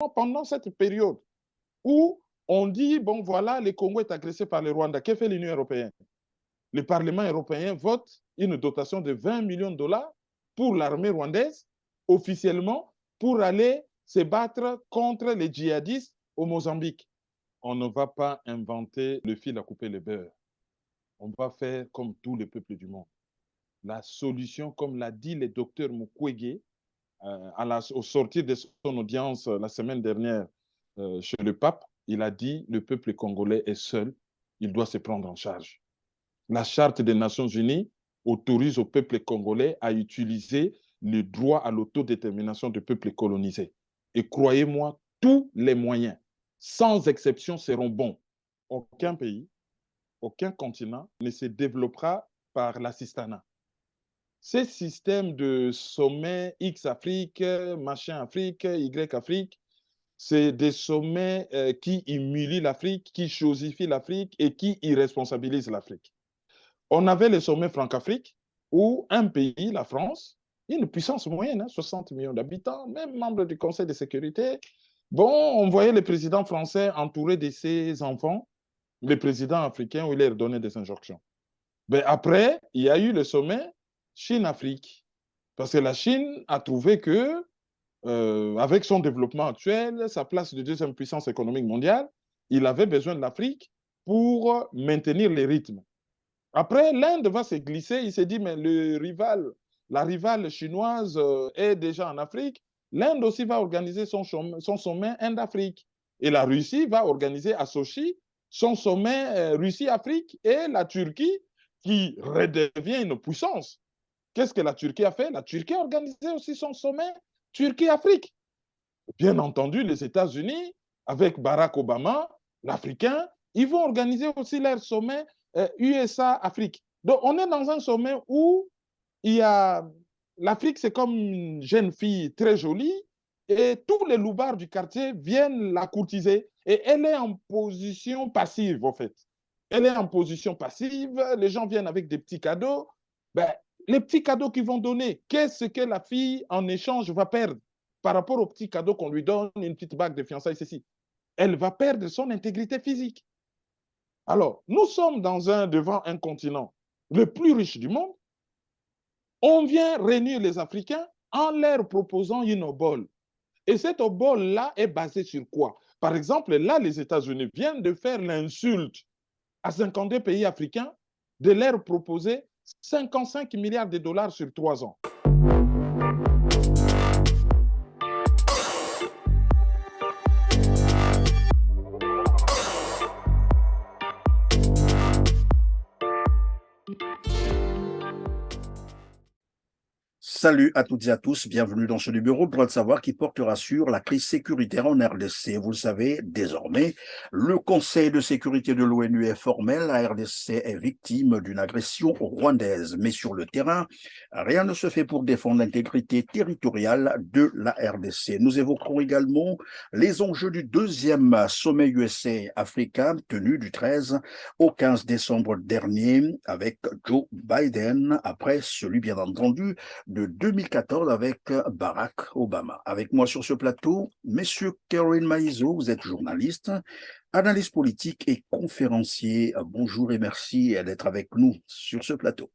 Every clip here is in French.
pendant cette période où on dit, bon voilà, le Congo est agressé par le Rwanda. Que fait l'Union européenne? Le Parlement européen vote une dotation de 20 millions de dollars pour l'armée rwandaise, officiellement, pour aller se battre contre les djihadistes au Mozambique. On ne va pas inventer le fil à couper le beurre. On va faire comme tous les peuples du monde. La solution, comme l'a dit le docteur Mukwege, au sortir de son audience la semaine dernière chez le pape, il a dit le peuple congolais est seul, il doit se prendre en charge. La Charte des Nations Unies autorise au peuple congolais à utiliser le droit à l'autodétermination du peuple colonisé. Et croyez-moi, tous les moyens, sans exception, seront bons. Aucun pays, aucun continent ne se développera par l'assistanat. Ces systèmes de sommets X Afrique, machin Afrique, Y Afrique, c'est des sommets qui humilient l'Afrique, qui chosifient l'Afrique et qui irresponsabilisent l'Afrique. On avait le sommet Franc-Afrique où un pays, la France, une puissance moyenne, 60 millions d'habitants, même membre du Conseil de sécurité. Bon, on voyait le président français entouré de ses enfants, le président africain où il leur donnait des injonctions. Mais après, il y a eu le sommet Chine-Afrique. Parce que la Chine a trouvé que, avec son développement actuel, sa place de deuxième puissance économique mondiale, il avait besoin de l'Afrique pour maintenir les rythmes. Après, l'Inde va se glisser. Il s'est dit, mais la rivale chinoise est déjà en Afrique. L'Inde aussi va organiser son sommet Inde-Afrique. Et la Russie va organiser à Sochi son sommet Russie-Afrique. Et la Turquie, qui redevient une puissance. Qu'est-ce que la Turquie a fait? La Turquie a organisé aussi son sommet Turquie-Afrique. Bien entendu, les États-Unis, avec Barack Obama, l'Africain, ils vont organiser aussi leur sommet USA-Afrique. Donc, on est dans un sommet où il y a l'Afrique, c'est comme une jeune fille très jolie et tous les loupards du quartier viennent la courtiser et elle est en position passive, en fait. Elle est en position passive, les gens viennent avec des petits cadeaux. Ben, les petits cadeaux qu'ils vont donner, qu'est-ce que la fille en échange va perdre par rapport aux petits cadeaux qu'on lui donne, une petite bague de fiançailles, ceci? Elle va perdre son intégrité physique. Alors, nous sommes devant un continent le plus riche du monde. On vient réunir les Africains en leur proposant une obole. Et cette obole-là est basée sur quoi? Par exemple, là, les États-Unis viennent de faire l'insulte à 52 pays africains de leur proposer 55 milliards de dollars sur 3 ans. Salut à toutes et à tous, bienvenue dans ce numéro de Droit de savoir qui portera sur la crise sécuritaire en RDC. Vous le savez, désormais, le Conseil de sécurité de l'ONU est formel, la RDC est victime d'une agression rwandaise. Mais sur le terrain, rien ne se fait pour défendre l'intégrité territoriale de la RDC. Nous évoquerons également les enjeux du deuxième sommet USA-Africain tenu du 13 au 15 décembre dernier avec Joe Biden, après celui bien entendu de 2014 avec Barack Obama. Avec moi sur ce plateau, Monsieur Caroline Maïzo, vous êtes journaliste, analyste politique et conférencier. Bonjour et merci d'être avec nous sur ce plateau.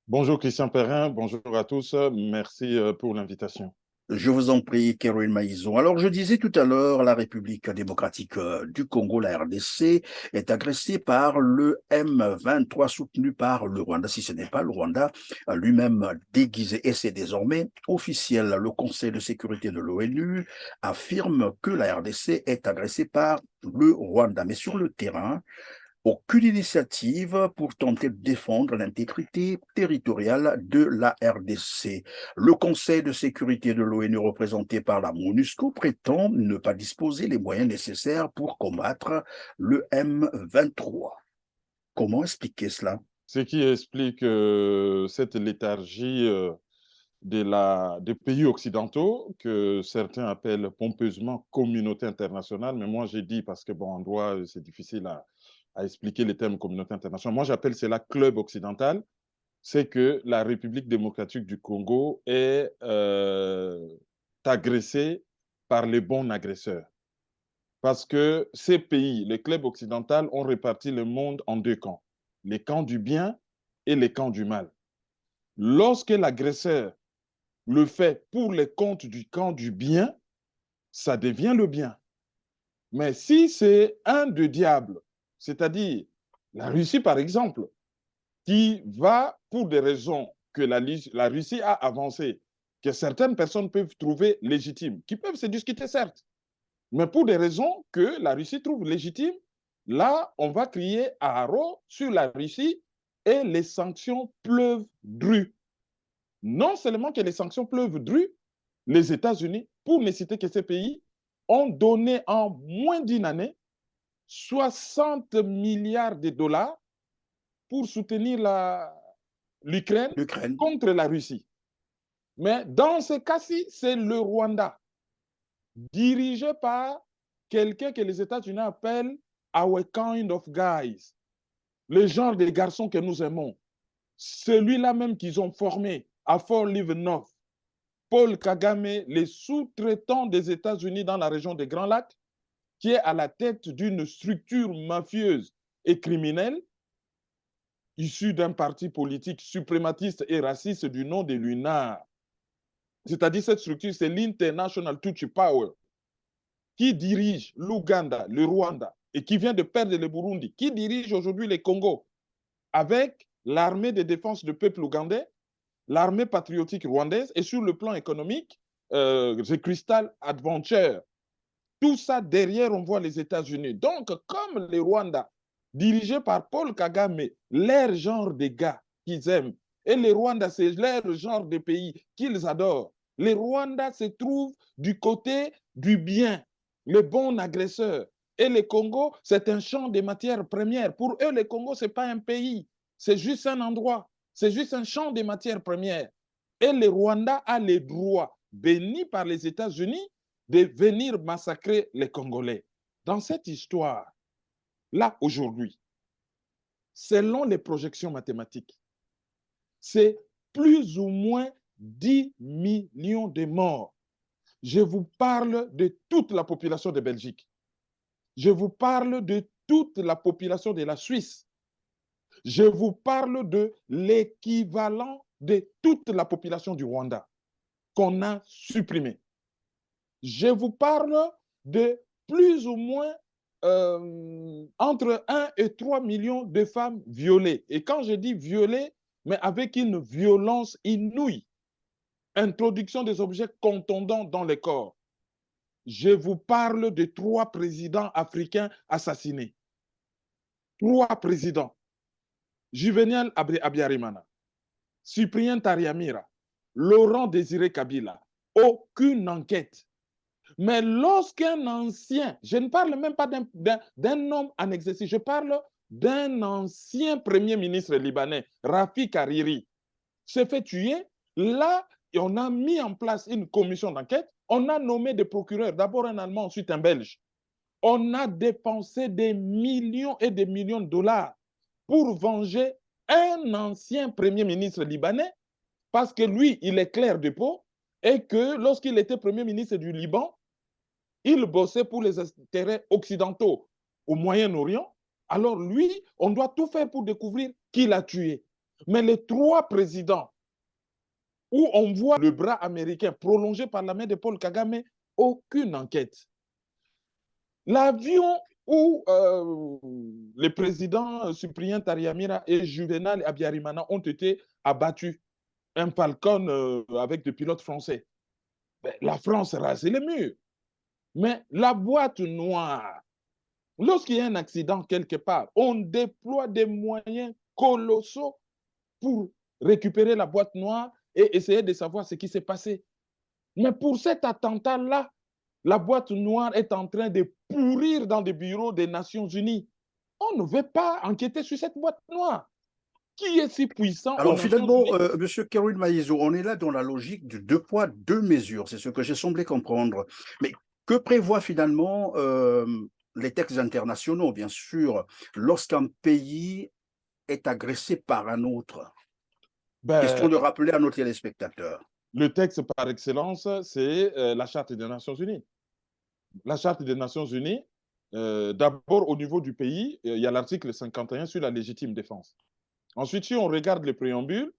Bonjour Christian Perrin, bonjour à tous, merci pour l'invitation. Je vous en prie, Caroline Maïzon. Alors, je disais tout à l'heure, la République démocratique du Congo, la RDC, est agressée par le M23 soutenu par le Rwanda, si ce n'est pas le Rwanda lui-même déguisé. Et c'est désormais officiel. Le Conseil de sécurité de l'ONU affirme que la RDC est agressée par le Rwanda. Mais sur le terrain, aucune initiative pour tenter de défendre l'intégrité territoriale de la RDC. Le Conseil de sécurité de l'ONU, représenté par la MONUSCO, prétend ne pas disposer les moyens nécessaires pour combattre le M23. Comment expliquer cela? Ce qui explique cette léthargie des pays occidentaux, que certains appellent pompeusement communauté internationale, mais moi j'ai dit, parce que bon, en droit, c'est difficile à expliquer les termes communauté internationale, moi j'appelle cela club occidental, c'est que la République démocratique du Congo est agressée par les bons agresseurs. Parce que ces pays, les clubs occidentaux, ont réparti le monde en deux camps, les camps du bien et les camps du mal. Lorsque l'agresseur le fait pour les comptes du camp du bien, ça devient le bien. Mais si c'est un de diable, c'est-à-dire la Russie par exemple, qui va pour des raisons que la Russie a avancées, que certaines personnes peuvent trouver légitimes, qui peuvent se discuter certes, mais pour des raisons que la Russie trouve légitimes, là, on va crier à haro sur la Russie et les sanctions pleuvent dru. Non seulement que les sanctions pleuvent dru, les États-Unis, pour ne citer que ces pays, ont donné en moins d'une année 60 milliards de dollars pour soutenir l'Ukraine L'Ukraine. contre la Russie. Mais dans ce cas-ci, c'est le Rwanda, dirigé par quelqu'un que les États-Unis appellent our kind of guys, le genre de garçons que nous aimons. Celui-là même qu'ils ont formé à Fort Leavenworth, Paul Kagame, les sous-traitants des États-Unis dans la région des Grands Lacs, qui est à la tête d'une structure mafieuse et criminelle, issue d'un parti politique suprématiste et raciste du nom de l'UNAR. C'est-à-dire cette structure, c'est l'International Tutsi Power, qui dirige l'Ouganda, le Rwanda, et qui vient de perdre le Burundi, qui dirige aujourd'hui les Congo, avec l'armée de défense du peuple ougandais, l'armée patriotique rwandaise, et sur le plan économique, The Crystal Adventure. Tout ça, derrière, on voit les États-Unis. Donc, comme le Rwanda, dirigé par Paul Kagame, leur genre de gars qu'ils aiment, et le Rwanda, c'est leur genre de pays qu'ils adorent. Le Rwanda se trouve du côté du bien, le bon agresseur. Et le Congo, c'est un champ de matières premières. Pour eux, le Congo, ce n'est pas un pays, c'est juste un endroit, c'est juste un champ de matières premières. Et le Rwanda a les droits, bénis par les États-Unis, de venir massacrer les Congolais. Dans cette histoire, là, aujourd'hui, selon les projections mathématiques, c'est plus ou moins 10 millions de morts. Je vous parle de toute la population de Belgique. Je vous parle de toute la population de la Suisse. Je vous parle de l'équivalent de toute la population du Rwanda qu'on a supprimée. Je vous parle de plus ou moins entre 1 et 3 millions de femmes violées. Et quand je dis violées, mais avec une violence inouïe, introduction des objets contondants dans le corps. Je vous parle de 3 présidents africains assassinés. 3 présidents. Juvenal Abiyarimana, Cyprien Taryamira, Laurent Désiré Kabila. Aucune enquête. Mais lorsqu'un ancien, je ne parle même pas d'un homme en exercice, je parle d'un ancien premier ministre libanais, Rafik Hariri, s'est fait tuer, là, on a mis en place une commission d'enquête, on a nommé des procureurs, d'abord un Allemand, ensuite un Belge. On a dépensé des millions et des millions de dollars pour venger un ancien premier ministre libanais, parce que lui, il est clair de peau, et que lorsqu'il était premier ministre du Liban, il bossait pour les intérêts occidentaux au Moyen-Orient. Alors lui, on doit tout faire pour découvrir qui l'a tué. Mais les 3 présidents où on voit le bras américain prolongé par la main de Paul Kagame, aucune enquête. L'avion où les présidents Cyprien Taryamira et Juvenal Abiyarimana ont été abattus, un Falcon avec des pilotes français. La France rase les murs. Mais la boîte noire, lorsqu'il y a un accident quelque part, on déploie des moyens colossaux pour récupérer la boîte noire et essayer de savoir ce qui s'est passé. Mais pour cet attentat-là, la boîte noire est en train de pourrir dans des bureaux des Nations Unies. On ne veut pas enquêter sur cette boîte noire. Qui est si puissant aux Alors Nations finalement, Unies? M. Kerwin Maïzo, on est là dans la logique du 2 poids, 2 mesures, c'est ce que j'ai semblé comprendre. Mais que prévoient finalement les textes internationaux, bien sûr, lorsqu'un pays est agressé par un autre? Question Ben, de rappeler à nos téléspectateurs. le texte par excellence, c'est la Charte des Nations Unies. la Charte des Nations Unies, d'abord au niveau du pays, il y a l'article 51 sur la légitime défense. Ensuite, si on regarde les préambules,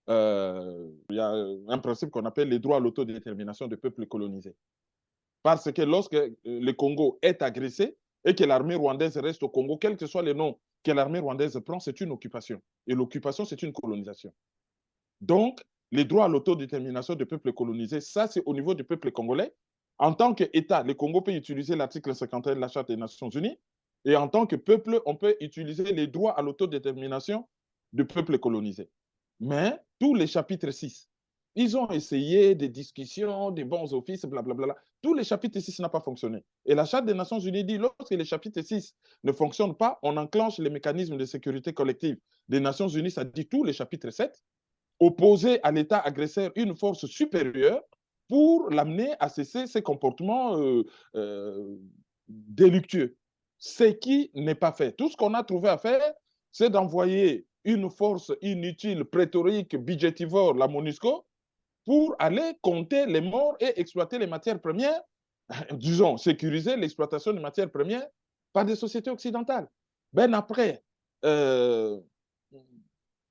il y a un principe qu'on appelle les droits à l'autodétermination des peuples colonisés. Parce que lorsque le Congo est agressé et que l'armée rwandaise reste au Congo, quel que soit le nom que l'armée rwandaise prend, c'est une occupation. Et l'occupation, c'est une colonisation. Donc, les droits à l'autodétermination des peuples colonisés, ça, c'est au niveau du peuple congolais. En tant qu'État, le Congo peut utiliser l'article 51 de la Charte des Nations Unies. Et en tant que peuple, on peut utiliser les droits à l'autodétermination du peuple colonisé. Mais tous les chapitres 6, ils ont essayé des discussions, des bons offices, blablabla. Tous les chapitres 6 n'ont pas fonctionné. Et la Charte des Nations Unies dit, lorsque les chapitres 6 ne fonctionnent pas, on enclenche les mécanismes de sécurité collective des Nations Unies, ça dit tous les chapitres 7, opposer à l'État agresseur une force supérieure pour l'amener à cesser ses comportements délictueux. Ce qui n'est pas fait. Tout ce qu'on a trouvé à faire, c'est d'envoyer une force inutile, prétorique, budgétivore, la MONUSCO, pour aller compter les morts et exploiter les matières premières, disons, sécuriser l'exploitation des matières premières par des sociétés occidentales. Ben après,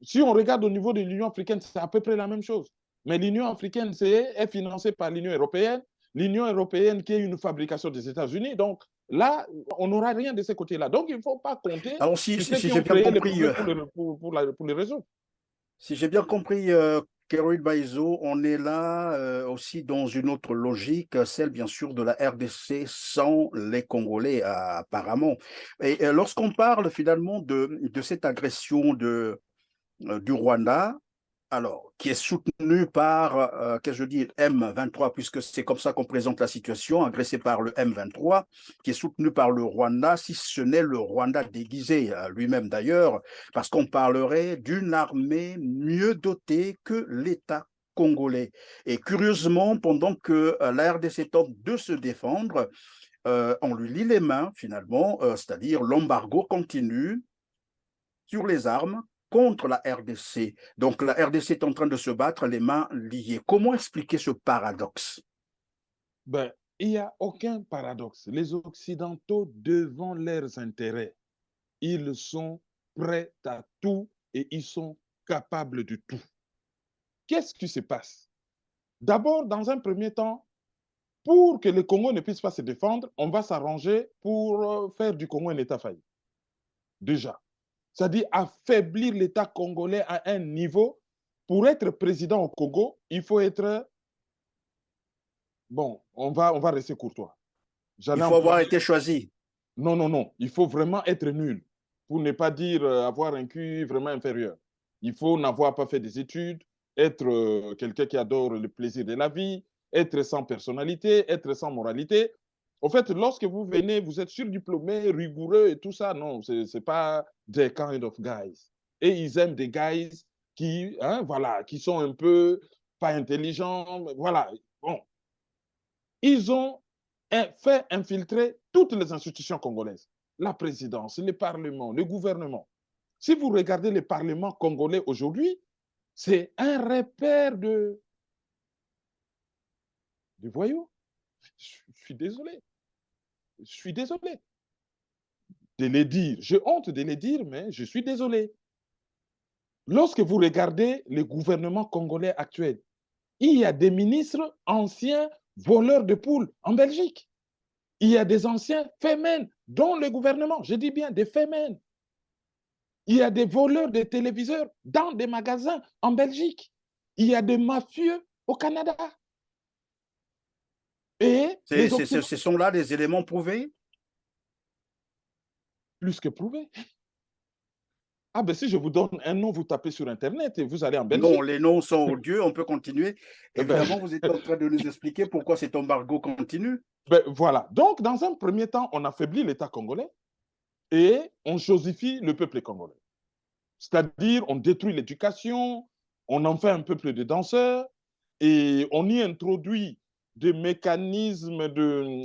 si on regarde au niveau de l'Union africaine, c'est à peu près la même chose. Mais l'Union africaine est financée par l'Union européenne. L'Union européenne qui est une fabrication des États-Unis. Donc là, on n'aura rien de ces côtés-là. Donc il ne faut pas compter Alors, sur ceux si qui j'ai ont bien créé les compris, problèmes pour les résoudre. si j'ai bien compris, Keroid Baizo, on est là aussi dans une autre logique, celle bien sûr de la RDC sans les Congolais apparemment. Et lorsqu'on parle finalement de cette agression du Rwanda, alors, qui est soutenu par, qu'est-ce que je dis, M23, puisque c'est comme ça qu'on présente la situation, agressé par le M23, qui est soutenu par le Rwanda, si ce n'est le Rwanda déguisé, lui-même d'ailleurs, parce qu'on parlerait d'une armée mieux dotée que l'État congolais. Et curieusement, pendant que la RDC tente de se défendre, on lui lie les mains, finalement, c'est-à-dire l'embargo continue sur les armes contre la RDC. Donc la RDC est en train de se battre les mains liées. Comment expliquer ce paradoxe? Ben, il n'y a aucun paradoxe. Les Occidentaux, devant leurs intérêts, ils sont prêts à tout et ils sont capables de tout. Qu'est-ce qui se passe? D'abord, dans un premier temps, pour que le Congo ne puisse pas se défendre, on va s'arranger pour faire du Congo un État failli. Déjà. C'est-à-dire affaiblir l'État congolais à un niveau. Pour être président au Congo, il faut être... Bon, on va rester courtois. Il J'allais faut avoir employer... été choisi. Non, non, non. Il faut vraiment être nul pour ne pas dire avoir un QI vraiment inférieur. Il faut n'avoir pas fait des études, être quelqu'un qui adore le plaisir de la vie, être sans personnalité, être sans moralité. En fait, lorsque vous venez, vous êtes surdiplômé, rigoureux et tout ça. Non, ce n'est pas des kind of guys. Et ils aiment des guys qui, hein, voilà, qui sont un peu pas intelligents. Voilà. Bon. Ils ont fait infiltrer toutes les institutions congolaises. La présidence, le Parlement, le gouvernement. Si vous regardez le Parlement congolais aujourd'hui, c'est un repère de voyous. Je suis désolé. Je suis désolé de les dire. J'ai honte de les dire, mais je suis désolé. Lorsque vous regardez le gouvernement congolais actuel, il y a des ministres anciens voleurs de poules en Belgique. Il y a des anciens femmes dans le gouvernement. Je dis bien des femmes. Il y a des voleurs de téléviseurs dans des magasins en Belgique. Il y a des mafieux au Canada. Et les Occidentaux, Ce sont là des éléments prouvés? plus que prouvés. Ah ben si je vous donne un nom, vous tapez sur Internet et vous allez en Non, Belgique. les noms sont odieux, on peut continuer. Ben, Évidemment, vous êtes en train de nous expliquer pourquoi cet embargo continue. ben, voilà. Donc, dans un premier temps, on affaiblit l'État congolais et on chosifie le peuple congolais. C'est-à-dire, on détruit l'éducation, on en fait un peuple de danseurs et on y introduit des mécanismes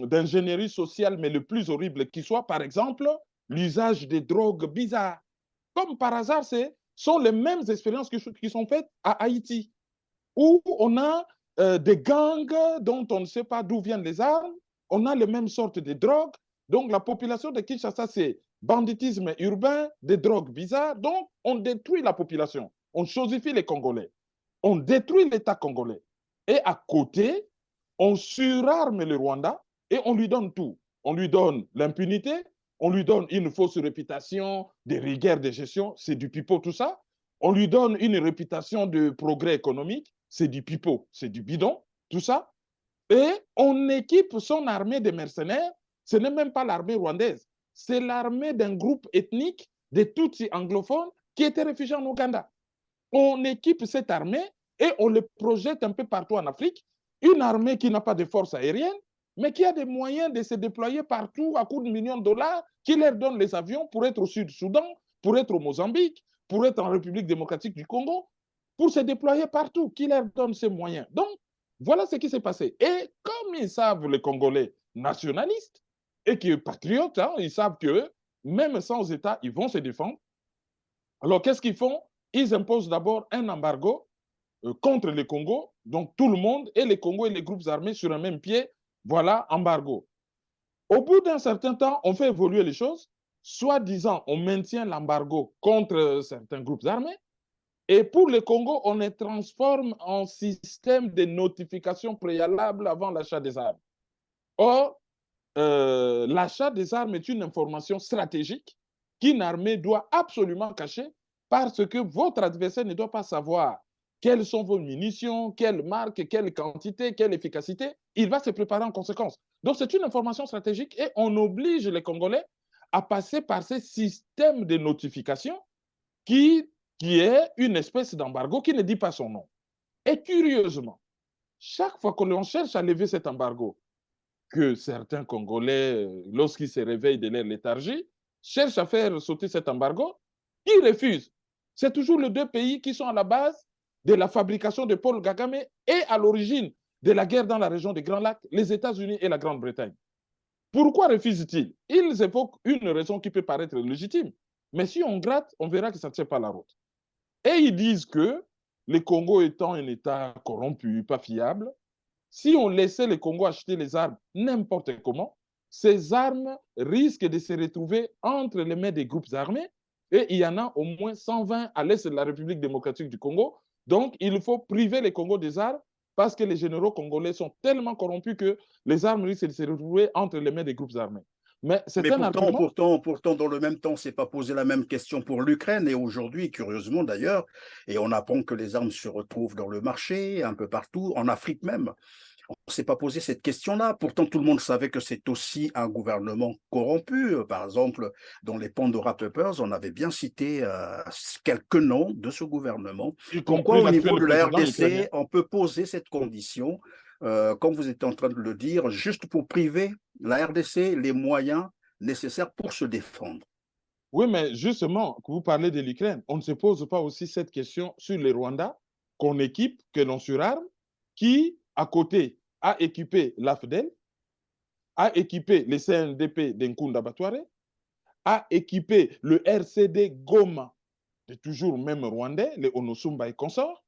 d'ingénierie sociale, mais le plus horrible qui soit, par exemple, l'usage des drogues bizarres. Comme par hasard, ce sont les mêmes expériences qui sont faites à Haïti, où on a des gangs dont on ne sait pas d'où viennent les armes, on a les mêmes sortes de drogues. Donc la population de Kinshasa, c'est banditisme urbain, des drogues bizarres. Donc on détruit la population, on chosifie les Congolais, on détruit l'État congolais. Et à côté, on surarme le Rwanda et on lui donne tout. On lui donne l'impunité, on lui donne une fausse réputation de rigueur de gestion, c'est du pipeau tout ça. On lui donne une réputation de progrès économique, c'est du pipeau, c'est du bidon, tout ça. Et on équipe son armée de mercenaires, ce n'est même pas l'armée rwandaise, c'est l'armée d'un groupe ethnique des Tutsis anglophones qui étaient réfugiés en Ouganda. On équipe cette armée et on le projette un peu partout en Afrique, une armée qui n'a pas de force aérienne, mais qui a des moyens de se déployer partout à coups de millions de dollars, qui leur donne les avions pour être au Sud-Soudan, pour être au Mozambique, pour être en République démocratique du Congo, pour se déployer partout, qui leur donne ces moyens. Donc, voilà ce qui s'est passé. Et comme ils savent, les Congolais nationalistes et qui sont patriotes, hein, ils savent que même sans État, ils vont se défendre. Alors, qu'est-ce qu'ils font? Ils imposent d'abord un embargo contre le Congo, donc tout le monde, et les Congos et les groupes armés sur un même pied, voilà, embargo. Au bout d'un certain temps, on fait évoluer les choses, soi-disant, on maintient l'embargo contre certains groupes armés, et pour le Congo, on les transforme en système de notification préalable avant l'achat des armes. Or, l'achat des armes est une information stratégique qu'une armée doit absolument cacher parce que votre adversaire ne doit pas savoir quelles sont vos munitions, quelle marque, quelle quantité, quelle efficacité. Il va se préparer en conséquence. Donc, c'est une information stratégique et on oblige les Congolais à passer par ces systèmes de notification qui est une espèce d'embargo qui ne dit pas son nom. Et curieusement, chaque fois que l'on cherche à lever cet embargo, que certains Congolais, lorsqu'ils se réveillent de leur léthargie, cherchent à faire sauter cet embargo, ils refusent. C'est toujours les deux pays qui sont à la base de la fabrication de Paul Kagame et à l'origine de la guerre dans la région des Grands Lacs, les États-Unis et la Grande-Bretagne. Pourquoi refusent-ils? Ils évoquent une raison qui peut paraître légitime, mais si on gratte, on verra que ça ne tient pas la route. Et ils disent que le Congo étant un État corrompu, pas fiable, si on laissait le Congo acheter les armes n'importe comment, ces armes risquent de se retrouver entre les mains des groupes armés et il y en a au moins 120 à l'est de la République démocratique du Congo. Donc, il faut priver le Congo des armes parce que les généraux congolais sont tellement corrompus que les armes risquent de se retrouver entre les mains des groupes armés. Mais c'est Mais un argument. pourtant, dans le même temps, c'est pas posé la même question pour l'Ukraine. Et aujourd'hui, curieusement d'ailleurs, et on apprend que les armes se retrouvent dans le marché, un peu partout, en Afrique même. On ne s'est pas posé cette question-là. Pourtant, tout le monde savait que c'est aussi un gouvernement corrompu. Par exemple, dans les Pandora Papers, on avait bien cité quelques noms de ce gouvernement. Y Pourquoi, compris au niveau l'actuel de la président ukrainien. RDC, on peut poser cette condition, comme vous étiez en train de le dire, juste pour priver la RDC les moyens nécessaires pour se défendre? Oui, mais justement, que vous parlez de l'Ukraine, on ne se pose pas aussi cette question sur les Rwandais qu'on équipe, que l'on surarme, qui, à côté, a équipé l'AFDEL, a équipé les CNDP d'Nkunda Batware, a équipé le RCD Goma, de toujours même rwandais, les Onosumba et consorts,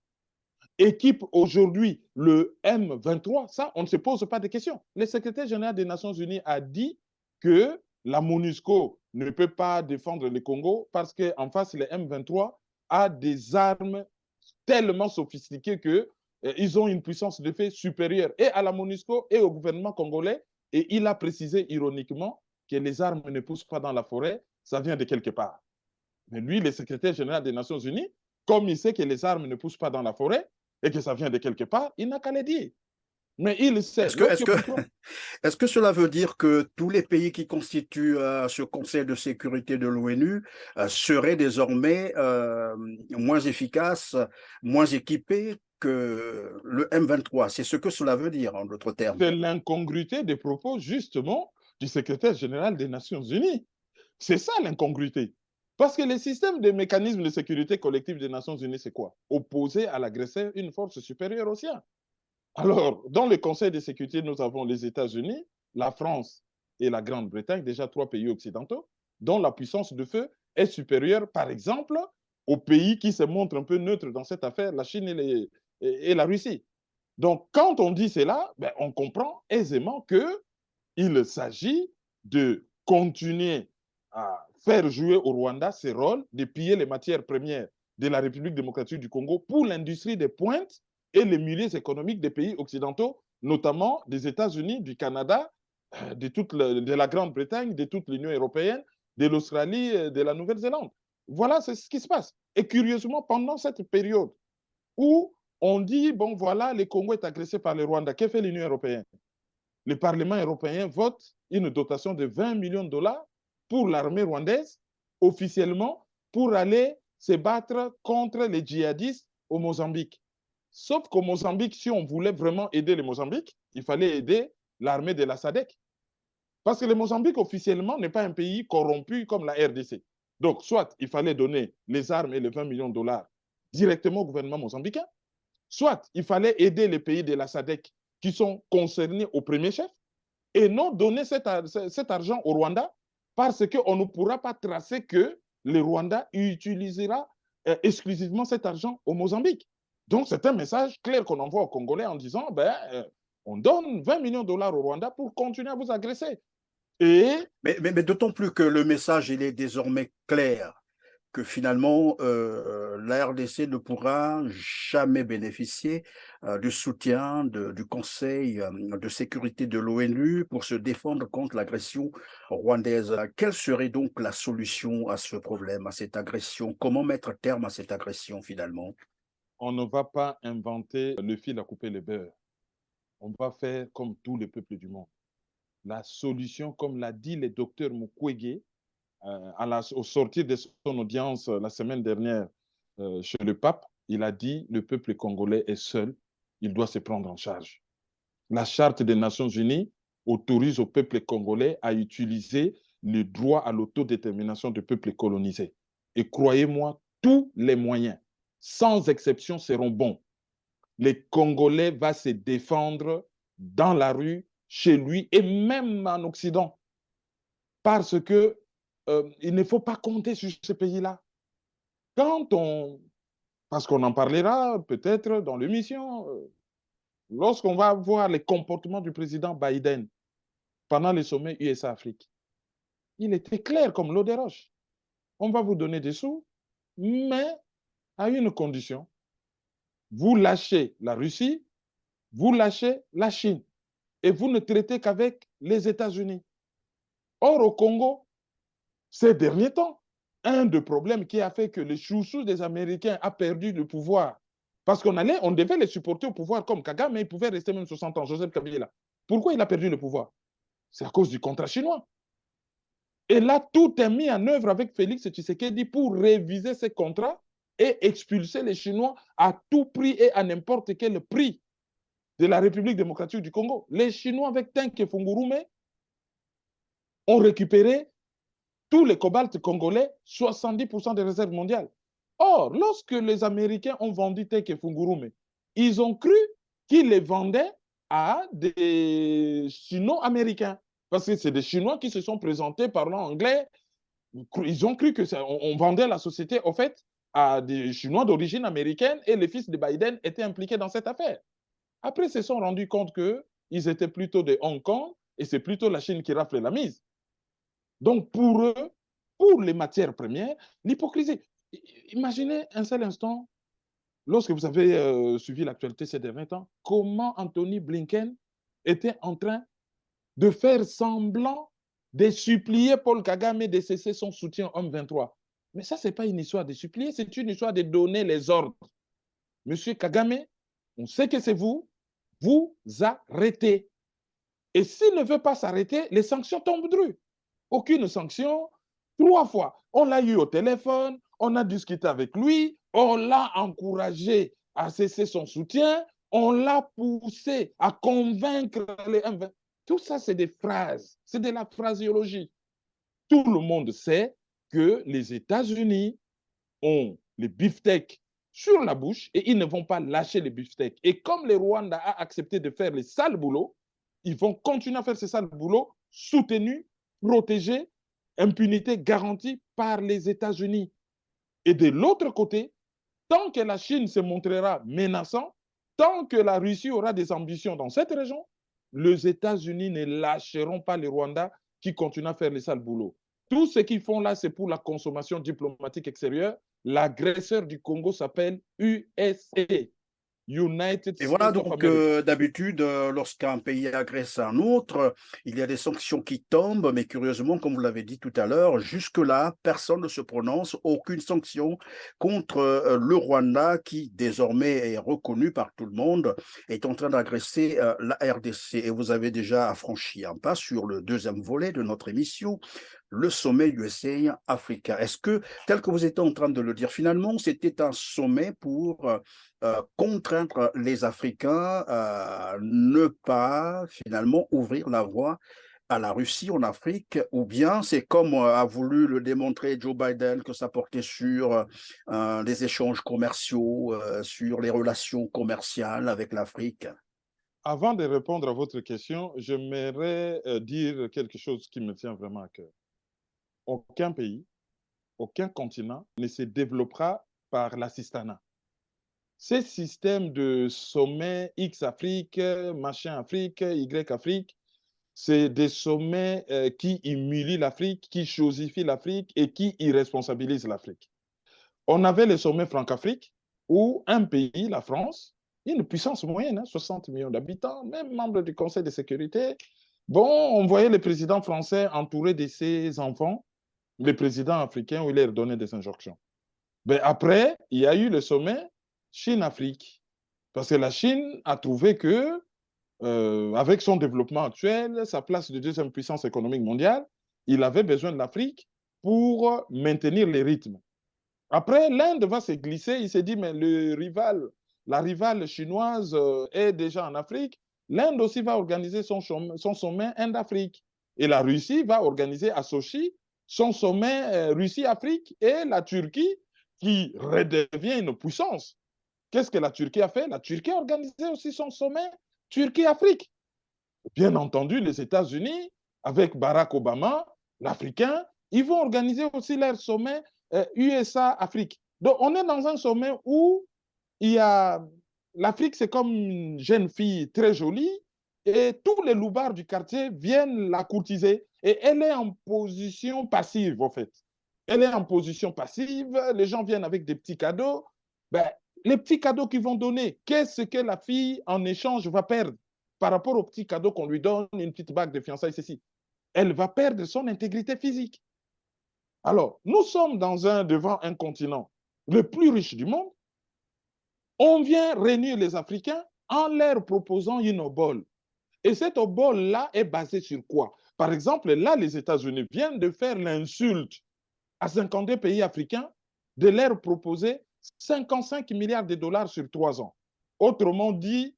équipe aujourd'hui le M23. Ça, on ne se pose pas de questions. Le secrétaire général des Nations Unies a dit que la MONUSCO ne peut pas défendre le Congo parce qu'en face, le M23 a des armes tellement sophistiquées que ils ont une puissance de fait supérieure et à la MONUSCO et au gouvernement congolais. Et il a précisé ironiquement que les armes ne poussent pas dans la forêt, ça vient de quelque part. Mais lui, le secrétaire général des Nations Unies, comme il sait que les armes ne poussent pas dans la forêt et que ça vient de quelque part, il n'a qu'à le dire. Mais il sait. Est-ce que, est-ce que, est-ce que cela veut dire que tous les pays qui constituent ce Conseil de sécurité de l'ONU seraient désormais moins efficaces, moins équipés que le M23? C'est ce que cela veut dire, en d'autres termes. C'est l'incongruité des propos, justement, du secrétaire général des Nations Unies. C'est ça l'incongruité. Parce que le système des mécanismes de sécurité collective des Nations Unies, c'est quoi? Opposer à l'agresseur une force supérieure au sien. Alors, dans le Conseil de sécurité, nous avons les États-Unis, la France et la Grande-Bretagne, déjà trois pays occidentaux, dont la puissance de feu est supérieure, par exemple, aux pays qui se montrent un peu neutres dans cette affaire, la Chine et la Russie. Donc, quand on dit cela, ben, on comprend aisément que Il s'agit de continuer à faire jouer au Rwanda ce rôle de piller les matières premières de la République démocratique du Congo pour l'industrie des pointes et les milieux économiques des pays occidentaux, notamment des États-Unis, du Canada, de la Grande-Bretagne, de toute l'Union européenne, de l'Australie, de la Nouvelle-Zélande. Voilà, c'est ce qui se passe. Et curieusement, pendant cette période où on dit, bon voilà, le Congo est agressé par le Rwanda, que fait l'Union européenne? Le Parlement européen vote une dotation de 20 millions de dollars pour l'armée rwandaise, officiellement, pour aller se battre contre les djihadistes au Mozambique. Sauf qu'au Mozambique, si on voulait vraiment aider le Mozambique, il fallait aider l'armée de la SADC. Parce que le Mozambique, officiellement, n'est pas un pays corrompu comme la RDC. Donc, soit il fallait donner les armes et les 20 millions de dollars directement au gouvernement mozambicain, soit il fallait aider les pays de la SADC qui sont concernés au premier chef, et non donner cet argent au Rwanda, parce qu'on ne pourra pas tracer que le Rwanda utilisera exclusivement cet argent au Mozambique. Donc, c'est un message clair qu'on envoie aux Congolais en disant, on donne 20 millions de dollars au Rwanda pour continuer à vous agresser. Mais d'autant plus que le message, il est désormais clair, que finalement, la RDC ne pourra jamais bénéficier du soutien du Conseil de sécurité de l'ONU pour se défendre contre l'agression rwandaise. Quelle serait donc la solution à ce problème, à cette agression? Comment mettre terme à cette agression finalement? On ne va pas inventer le fil à couper le beurre. On va faire comme tous les peuples du monde. La solution, comme l'a dit le docteur Mukwege, au sortir de son audience la semaine dernière chez le pape, il a dit le peuple congolais est seul, il doit se prendre en charge. La charte des Nations Unies autorise au peuple congolais à utiliser le droit à l'autodétermination du peuple colonisé. Et croyez-moi, tous les moyens, sans exception, seront bons. Les Congolais vont se défendre dans la rue, chez lui et même en Occident. Parce que il ne faut pas compter sur ce pays-là. Parce qu'on en parlera peut-être dans l'émission, lorsqu'on va voir les comportements du président Biden pendant le sommet USA-Afrique, il était clair comme l'eau des roches. On va vous donner des sous, mais à une condition. Vous lâchez la Russie, vous lâchez la Chine, et vous ne traitez qu'avec les États-Unis. Or, au Congo, ces derniers temps, un des problèmes qui a fait que le chouchou des Américains a perdu le pouvoir, parce on devait les supporter au pouvoir comme Kagame, mais il pouvait rester même 60 ans, Joseph Kabila. Pourquoi il a perdu le pouvoir? C'est à cause du contrat chinois. Et là, tout est mis en œuvre avec Félix Tshisekedi pour réviser ces contrats et expulser les Chinois à tout prix et à n'importe quel prix de la République démocratique du Congo. Les Chinois, avec Tenke Fungurume, ont récupéré tous les cobaltes congolais, 70% des réserves mondiales. Or, lorsque les Américains ont vendu Tenke Fungurume, ils ont cru qu'ils les vendaient à des Sino-Américains. Parce que c'est des Chinois qui se sont présentés parlant anglais. Ils ont cru qu'on vendait la société, au fait, à des Chinois d'origine américaine et les fils de Biden étaient impliqués dans cette affaire. Après, ils se sont rendus compte qu'ils étaient plutôt de Hong Kong et c'est plutôt la Chine qui rafle la mise. Donc, pour eux, pour les matières premières, l'hypocrisie. Imaginez un seul instant, lorsque vous avez suivi l'actualité ces derniers temps, comment Anthony Blinken était en train de faire semblant de supplier Paul Kagame de cesser son soutien homme 23. Mais ça, ce n'est pas une histoire de supplier, c'est une histoire de donner les ordres. Monsieur Kagame, on sait que c'est vous, vous arrêtez. Et s'il ne veut pas s'arrêter, les sanctions tombent dessus. Aucune sanction, 3 fois. On l'a eu au téléphone, on a discuté avec lui, on l'a encouragé à cesser son soutien, on l'a poussé à convaincre les M20. Tout ça, c'est des phrases, c'est de la phraséologie. Tout le monde sait que les États-Unis ont les beefsteaks sur la bouche et ils ne vont pas lâcher les beefsteaks. Et comme le Rwanda a accepté de faire les sales boulots, ils vont continuer à faire ces sales boulots soutenus, protégés, impunité garantie par les États-Unis. Et de l'autre côté, tant que la Chine se montrera menaçante, tant que la Russie aura des ambitions dans cette région, les États-Unis ne lâcheront pas le Rwanda qui continue à faire le sale boulot. Tout ce qu'ils font là, c'est pour la consommation diplomatique extérieure. L'agresseur du Congo s'appelle USA, United Et voilà States of donc, America. d'habitude, lorsqu'un pays agresse un autre, il y a des sanctions qui tombent, mais curieusement, comme vous l'avez dit tout à l'heure, jusque-là, personne ne se prononce, aucune sanction contre le Rwanda, qui désormais est reconnu par tout le monde, est en train d'agresser la RDC. Et vous avez déjà franchi un pas sur le deuxième volet de notre émission, le sommet USA-Africa. Est-ce que, tel que vous étiez en train de le dire, finalement, c'était un sommet pour contraindre les Africains à ne pas finalement ouvrir la voie à la Russie en Afrique, ou bien c'est comme a voulu le démontrer Joe Biden, que ça portait sur les échanges commerciaux, sur les relations commerciales avec l'Afrique? Avant de répondre à votre question, j'aimerais dire quelque chose qui me tient vraiment à cœur. Aucun pays, aucun continent ne se développera par l'assistanat. Ces systèmes de sommets X Afrique, machin Afrique, Y Afrique, c'est des sommets qui humilient l'Afrique, qui chosifient l'Afrique et qui irresponsabilisent l'Afrique. On avait le sommet Franc-Afrique où un pays, la France, une puissance moyenne, hein, 60 millions d'habitants, même membre du Conseil de sécurité. Bon, on voyait le président français entouré de ses enfants, le président africain où il leur donnait des injonctions. Mais après, il y a eu le sommet Chine-Afrique. Parce que la Chine a trouvé que, avec son développement actuel, sa place de deuxième puissance économique mondiale, il avait besoin de l'Afrique pour maintenir les rythmes. Après, l'Inde va se glisser. Il s'est dit, mais la rivale chinoise est déjà en Afrique. L'Inde aussi va organiser son sommet Inde-Afrique. Et la Russie va organiser à Sochi son sommet Russie-Afrique. Et la Turquie, qui redevient une puissance. Qu'est-ce que la Turquie a fait? La Turquie a organisé aussi son sommet Turquie-Afrique. Bien entendu, les États-Unis, avec Barack Obama, l'Africain, ils vont organiser aussi leur sommet USA-Afrique. Donc, on est dans un sommet où il y a l'Afrique, c'est comme une jeune fille très jolie et tous les loupards du quartier viennent la courtiser et elle est en position passive, en fait. Elle est en position passive, les gens viennent avec des petits cadeaux. Ben, les petits cadeaux qu'ils vont donner, qu'est-ce que la fille en échange va perdre par rapport aux petits cadeaux qu'on lui donne, une petite bague de fiançailles, ceci? Elle va perdre son intégrité physique. Alors, nous sommes devant un continent le plus riche du monde. On vient réunir les Africains en leur proposant une obole. Et cette obole-là est basée sur quoi? Par exemple, là, les États-Unis viennent de faire l'insulte à 52 pays africains de leur proposer 55 milliards de dollars sur 3 ans. Autrement dit,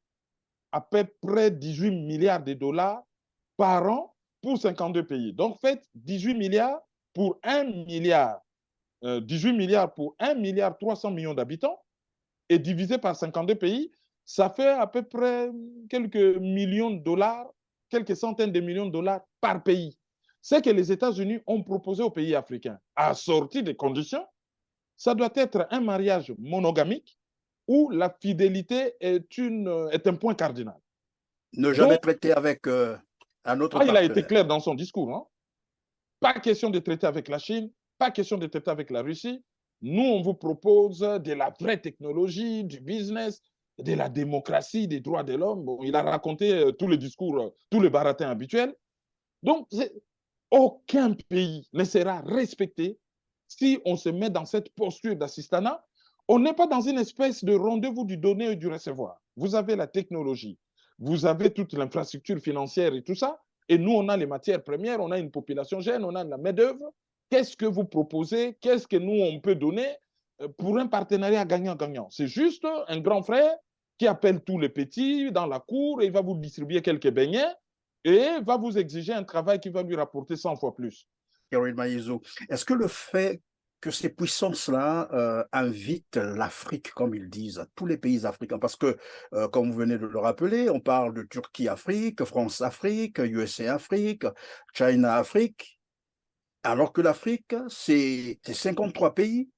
à peu près 18 milliards de dollars par an pour 52 pays. Donc, faites 18 milliards pour 1 milliard, 18 milliards pour 1 milliard 300 millions d'habitants et divisé par 52 pays, ça fait à peu près quelques millions de dollars, quelques centaines de millions de dollars par pays. Ce que les États-Unis ont proposé aux pays africains, assorti des conditions, ça doit être un mariage monogamique où la fidélité est un point cardinal. Ne jamais Donc, traiter avec un autre il a été partenaire. clair dans son discours. Hein. Pas question de traiter avec la Chine, pas question de traiter avec la Russie. Nous, on vous propose de la vraie technologie, du business, de la démocratie, des droits de l'homme. Bon, il a raconté tous les discours, tous les baratins habituels. Donc, aucun pays ne sera respecté si on se met dans cette posture d'assistanat. On n'est pas dans une espèce de rendez-vous du donner et du recevoir. Vous avez la technologie, vous avez toute l'infrastructure financière et tout ça, et nous, on a les matières premières, on a une population jeune, on a la main-d'œuvre. Qu'est-ce que vous proposez? Qu'est-ce que nous, on peut donner pour un partenariat gagnant-gagnant? C'est juste un grand frère qui appelle tous les petits dans la cour et il va vous distribuer quelques beignets et va vous exiger un travail qui va lui rapporter 100 fois plus. Caroline Maïzou, est-ce que le fait que ces puissances-là invitent l'Afrique, comme ils disent, tous les pays africains, parce que, comme vous venez de le rappeler, on parle de Turquie-Afrique, France-Afrique, USA-Afrique, China-Afrique, alors que l'Afrique, c'est 53 pays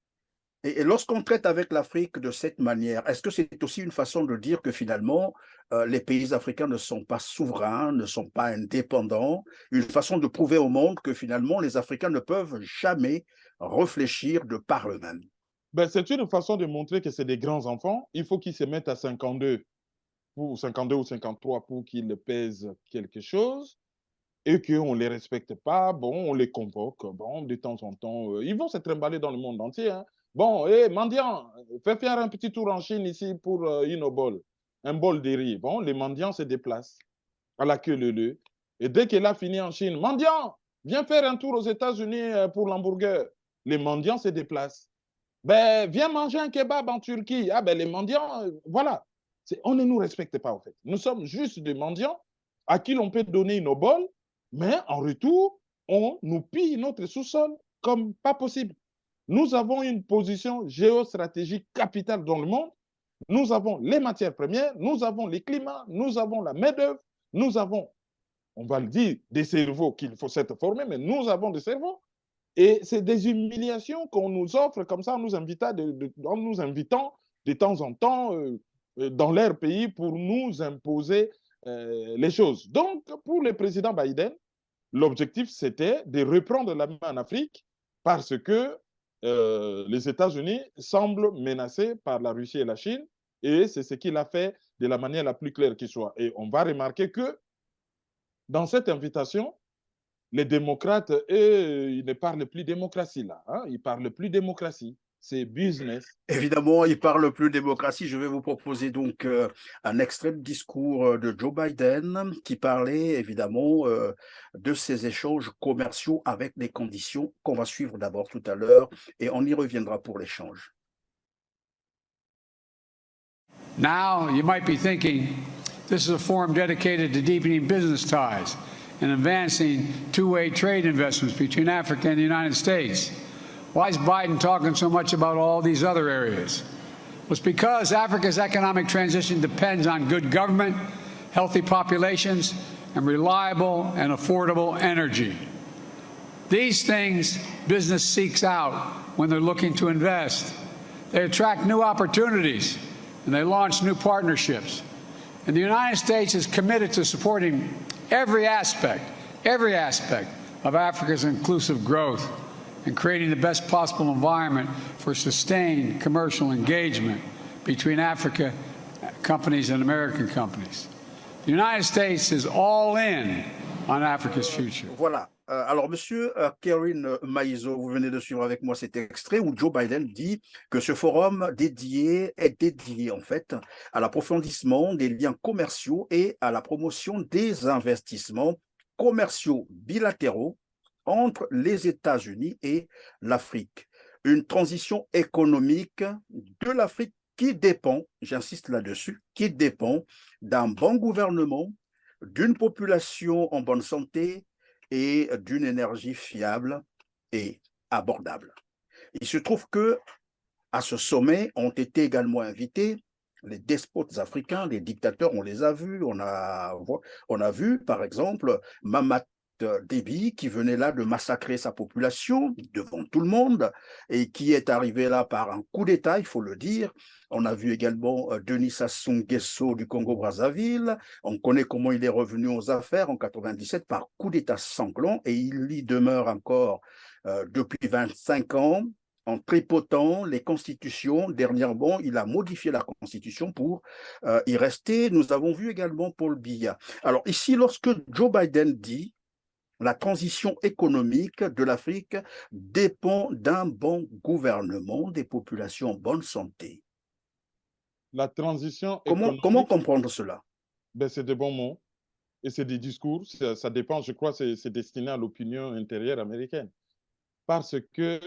Et lorsqu'on traite avec l'Afrique de cette manière, est-ce que c'est aussi une façon de dire que finalement, les pays africains ne sont pas souverains, ne sont pas indépendants, une façon de prouver au monde que finalement les Africains ne peuvent jamais réfléchir de par eux-mêmes? Ben, c'est une façon de montrer que c'est des grands enfants. Il faut qu'ils se mettent à 52, pour 52 ou 53 pour qu'ils pèsent quelque chose et qu'on ne les respecte pas. Bon, on les convoque. Bon, de temps en temps, ils vont se trimballer dans le monde entier, hein. Bon, hé, mendiant, fais faire un petit tour en Chine ici pour une bol, un bol de riz. Bon, les mendiants se déplacent à la queue leu. Et dès qu'elle a fini en Chine, mendiant, viens faire un tour aux États-Unis pour l'hamburger. Les mendiants se déplacent. Ben, viens manger un kebab en Turquie. Ah, ben, les mendiants, voilà. On ne nous respecte pas, en fait. Nous sommes juste des mendiants à qui l'on peut donner une obole, mais en retour, on nous pille notre sous-sol comme pas possible. Nous avons une position géostratégique capitale dans le monde. Nous avons les matières premières, nous avons les climats, nous avons la main-d'œuvre, nous avons, on va le dire, des cerveaux qu'il faut s'être formé, mais nous avons des cerveaux. Et c'est des humiliations qu'on nous offre comme ça en nous invitant de temps en temps dans leur pays pour nous imposer les choses. Donc, pour le président Biden, l'objectif, c'était de reprendre la main en Afrique parce que les États-Unis semblent menacés par la Russie et la Chine. Et c'est ce qu'il a fait de la manière la plus claire qui soit. Et on va remarquer que dans cette invitation, les démocrates, eux, ils ne parlent plus démocratie là. Hein? Ils parlent plus démocratie. C'est business. Évidemment, il parle plus démocratie. Je vais vous proposer donc un extrait de discours de Joe Biden qui parlait évidemment de ces échanges commerciaux avec des conditions qu'on va suivre d'abord tout à l'heure et on y reviendra pour l'échange. Now, you might be thinking, this is a forum dedicated to deepening business ties and advancing two-way trade investments between Africa and the United States. Why is Biden talking so much about all these other areas? Well, it's because Africa's economic transition depends on good government, healthy populations, and reliable and affordable energy. These things business seeks out when they're looking to invest. They attract new opportunities, and they launch new partnerships. And the United States is committed to supporting every aspect of Africa's inclusive growth and creating the best possible environment for sustained commercial engagement between Africa companies and American companies. The United States is all in on Africa's future. Voilà. Alors, monsieur Karen Maïzo, vous venez de suivre avec moi cet extrait où Joe Biden dit que ce forum est dédié en fait à l'approfondissement des liens commerciaux et à la promotion des investissements commerciaux bilatéraux entre les États-Unis et l'Afrique. Une transition économique de l'Afrique qui dépend, j'insiste là-dessus, qui dépend d'un bon gouvernement, d'une population en bonne santé et d'une énergie fiable et abordable. Il se trouve que à ce sommet ont été également invités les despotes africains, les dictateurs, on les a vus, on a vu par exemple Mahamat Déby qui venait là de massacrer sa population devant tout le monde et qui est arrivé là par un coup d'État, il faut le dire. On a vu également Denis Sassou Nguesso du Congo-Brazzaville. On connaît comment il est revenu aux affaires en 97 par coup d'État sanglant et il y demeure encore depuis 25 ans en tripotant les constitutions. Dernièrement, il a modifié la constitution pour y rester. Nous avons vu également Paul Biya. Alors ici, lorsque Joe Biden dit la transition économique de l'Afrique dépend d'un bon gouvernement, des populations en bonne santé. La transition Comment économique, comprendre cela? ben, c'est des bons mots et c'est des discours. Ça dépend, je crois, c'est destiné à l'opinion intérieure américaine. Parce que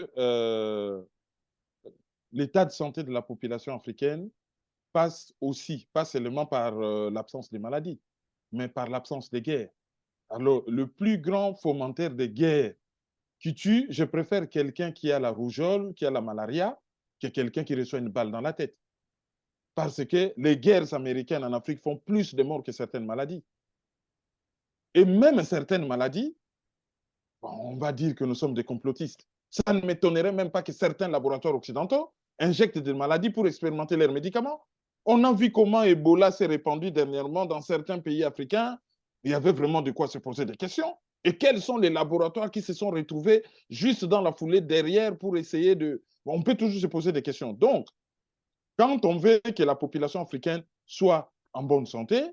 l'état de santé de la population africaine passe aussi, pas seulement par l'absence des maladies, mais par l'absence des guerres. Alors, le plus grand fomentaire des guerres qui tue, je préfère quelqu'un qui a la rougeole, qui a la malaria, que quelqu'un qui reçoit une balle dans la tête. Parce que les guerres américaines en Afrique font plus de morts que certaines maladies. Et même certaines maladies, on va dire que nous sommes des complotistes. Ça ne m'étonnerait même pas que certains laboratoires occidentaux injectent des maladies pour expérimenter leurs médicaments. On a vu comment Ebola s'est répandu dernièrement dans certains pays africains. Il y avait vraiment de quoi se poser des questions. Et quels sont les laboratoires qui se sont retrouvés juste dans la foulée derrière pour essayer de... On peut toujours se poser des questions. Donc, quand on veut que la population africaine soit en bonne santé,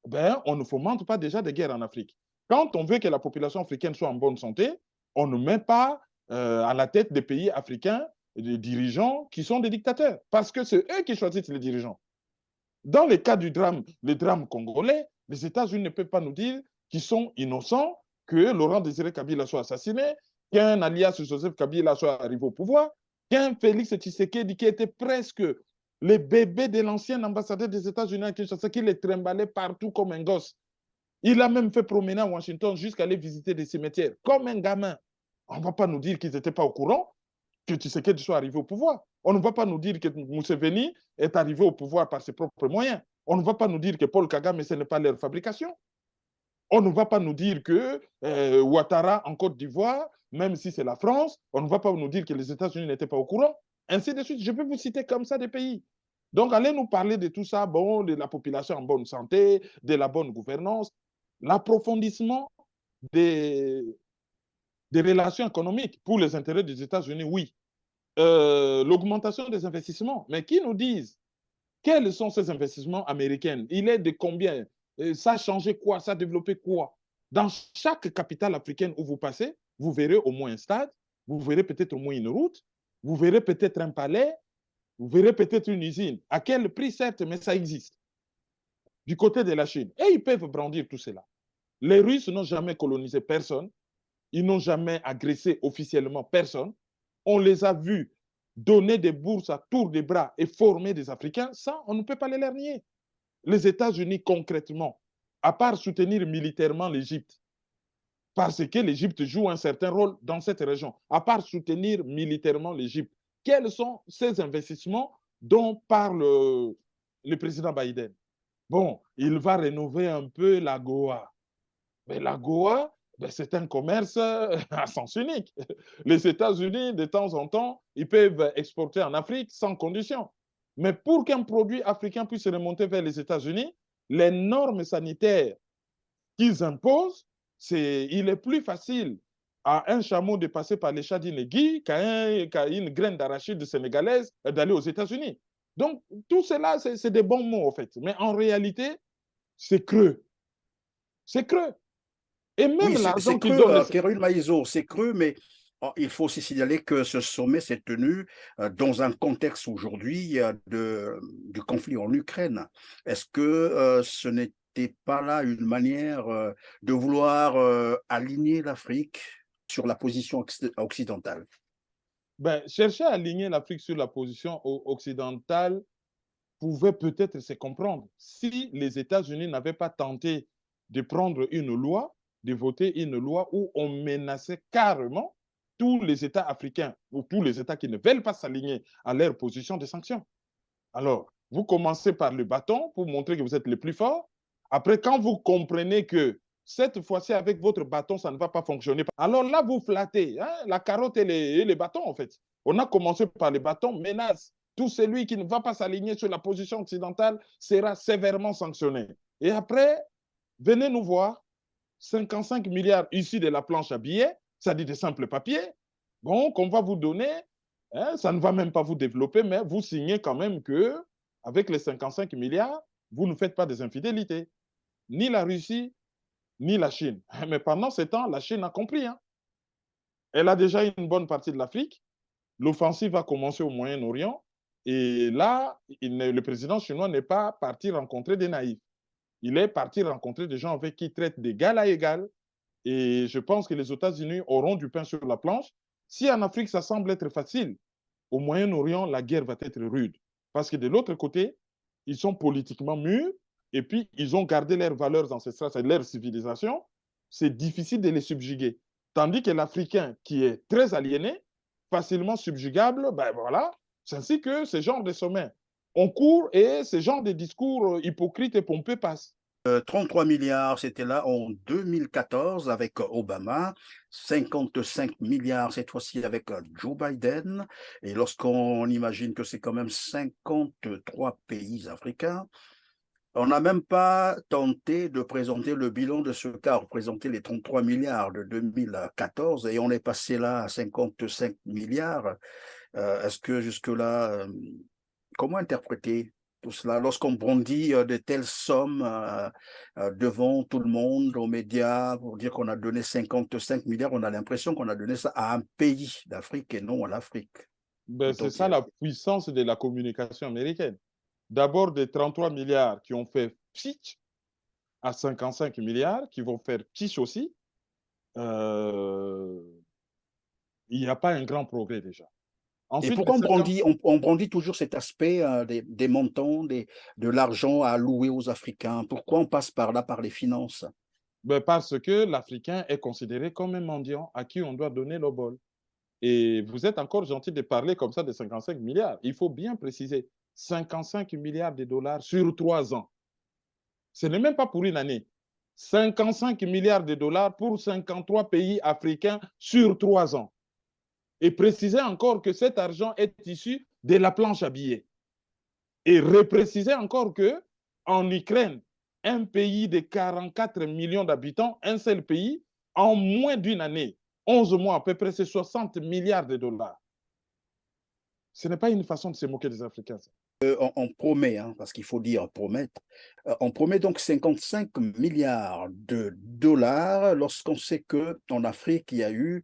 ben, on ne fomente pas déjà des guerres en Afrique. Quand on veut que la population africaine soit en bonne santé, on ne met pas à la tête des pays africains des dirigeants qui sont des dictateurs, parce que c'est eux qui choisissent les dirigeants. Dans le cas du drame, le drame congolais, les États-Unis ne peuvent pas nous dire qu'ils sont innocents, que Laurent Désiré Kabila soit assassiné, qu'un alias Joseph Kabila soit arrivé au pouvoir, qu'un Félix Tshisekedi qui était presque le bébé de l'ancien ambassadeur des États-Unis à Kinshasa, qui les trimballait partout comme un gosse. Il a même fait promener à Washington jusqu'à aller visiter des cimetières, comme un gamin. On ne va pas nous dire qu'ils n'étaient pas au courant que Tshisekedi soit arrivé au pouvoir. On ne va pas nous dire que Museveni est arrivé au pouvoir par ses propres moyens. On ne va pas nous dire que Paul Kagame, ce n'est pas leur fabrication. On ne va pas nous dire que Ouattara en Côte d'Ivoire, même si c'est la France, on ne va pas nous dire que les États-Unis n'étaient pas au courant. Ainsi de suite. Je peux vous citer comme ça des pays. Donc, allez nous parler de tout ça, bon, de la population en bonne santé, de la bonne gouvernance, l'approfondissement des relations économiques pour les intérêts des États-Unis, oui. L'augmentation des investissements. Mais qui nous disent quels sont ces investissements américains? Il est de combien? Ça a changé quoi? Ça a développé quoi? Dans chaque capitale africaine où vous passez, vous verrez au moins un stade, vous verrez peut-être au moins une route, vous verrez peut-être un palais, vous verrez peut-être une usine. À quel prix, certes, mais ça existe. Du côté de la Chine. Et ils peuvent brandir tout cela. Les Russes n'ont jamais colonisé personne. Ils n'ont jamais agressé officiellement personne. On les a vus donner des bourses à tour de bras et former des Africains. Ça, on ne peut pas les leur nier. Les États-Unis, concrètement, à part soutenir militairement l'Égypte, parce que l'Égypte joue un certain rôle dans cette région, à part soutenir militairement l'Égypte, quels sont ces investissements dont parle le président Biden? Bon, il va rénover un peu la Goa. Mais la Goa, ben, c'est un commerce à sens unique. Les États-Unis, de temps en temps, ils peuvent exporter en Afrique sans condition. Mais pour qu'un produit africain puisse remonter vers les États-Unis, les normes sanitaires qu'ils imposent, il est plus facile à un chameau de passer par les chats d'Inégui qu'à une graine d'arachide sénégalaise d'aller aux États-Unis. Donc, tout cela, c'est des bons mots, en fait. Mais en réalité, c'est creux. C'est creux. Et même Oui, l'argent c'est qu'ils creux, donnent. Kéroïl Maïzo, c'est creux, mais il faut aussi signaler que ce sommet s'est tenu dans un contexte aujourd'hui de conflit en Ukraine. Est-ce que ce n'était pas là une manière de vouloir aligner l'Afrique sur la position occidentale? Ben, chercher à aligner l'Afrique sur la position occidentale pouvait peut-être se comprendre si les États-Unis n'avaient pas tenté de prendre une loi, de voter une loi où on menaçait carrément tous les États africains ou tous les États qui ne veulent pas s'aligner à leur position de sanctions. Alors, vous commencez par le bâton pour montrer que vous êtes le plus fort. Après, quand vous comprenez que cette fois-ci, avec votre bâton, ça ne va pas fonctionner, alors là, vous flattez hein, la carotte et les bâtons, en fait. On a commencé par les bâtons, menace. Tout celui qui ne va pas s'aligner sur la position occidentale sera sévèrement sanctionné. Et après, venez nous voir, 55 milliards issus de la planche à billets, c'est-à-dire des simples papiers, bon, qu'on va vous donner, hein, ça ne va même pas vous développer, mais vous signez quand même que, avec les 55 milliards, vous ne faites pas des infidélités. Ni la Russie, ni la Chine. Mais pendant ce temps, la Chine a compris. Hein. Elle a déjà une bonne partie de l'Afrique. L'offensive va commencer au Moyen-Orient. Et là, le président chinois n'est pas parti rencontrer des naïfs. Il est parti rencontrer des gens avec qui il traite d'égal à égal. Et je pense que les États-Unis auront du pain sur la planche. Si en Afrique, ça semble être facile, au Moyen-Orient, la guerre va être rude. Parce que de l'autre côté, ils sont politiquement mûrs et puis ils ont gardé leurs valeurs ancestrales, c'est leur civilisation. C'est difficile de les subjuguer. Tandis que l'Africain, qui est très aliéné, facilement subjugable, ben voilà, c'est ainsi que ce genre de sommet, on court et ce genre de discours hypocrites et pompeux passent. 33 milliards, c'était là en 2014 avec Obama, 55 milliards cette fois-ci avec Joe Biden. Et lorsqu'on imagine que c'est quand même 53 pays africains, on n'a même pas tenté de présenter le bilan de ce qu'a représenté les 33 milliards de 2014 et on est passé là à 55 milliards. Est-ce que jusque-là, comment interpréter tout cela lorsqu'on brandit de telles sommes devant tout le monde, aux médias, pour dire qu'on a donné 55 milliards, on a l'impression qu'on a donné ça à un pays d'Afrique et non à l'Afrique Ben, tout c'est ça entière. la puissance de la communication américaine. D'abord des 33 milliards qui ont fait pchit à 55 milliards, qui vont faire pchit aussi. Euh, il n'y a pas un grand progrès déjà. Et Ensuite, les pourquoi 50... on brandit toujours cet aspect des montants, de l'argent à allouer aux Africains? Pourquoi on passe par là, par les finances? Ben, parce que l'Africain est considéré comme un mendiant à qui on doit donner le bol. Et vous êtes encore gentil de parler comme ça de 55 milliards. Il faut bien préciser, 55 milliards de dollars sur 3 ans. Ce n'est même pas pour une année. 55 milliards de dollars pour 53 pays africains sur 3 ans. Et préciser encore que cet argent est issu de la planche à billets. Et repréciser encore que en Ukraine, un pays de 44 millions d'habitants, un seul pays, en moins d'une année, 11 mois à peu près, c'est 60 milliards de dollars. Ce n'est pas une façon de se moquer des Africains. Ça. On promet, hein, parce qu'il faut dire promettre, on promet donc 55 milliards de dollars lorsqu'on sait qu'en Afrique, il y a eu,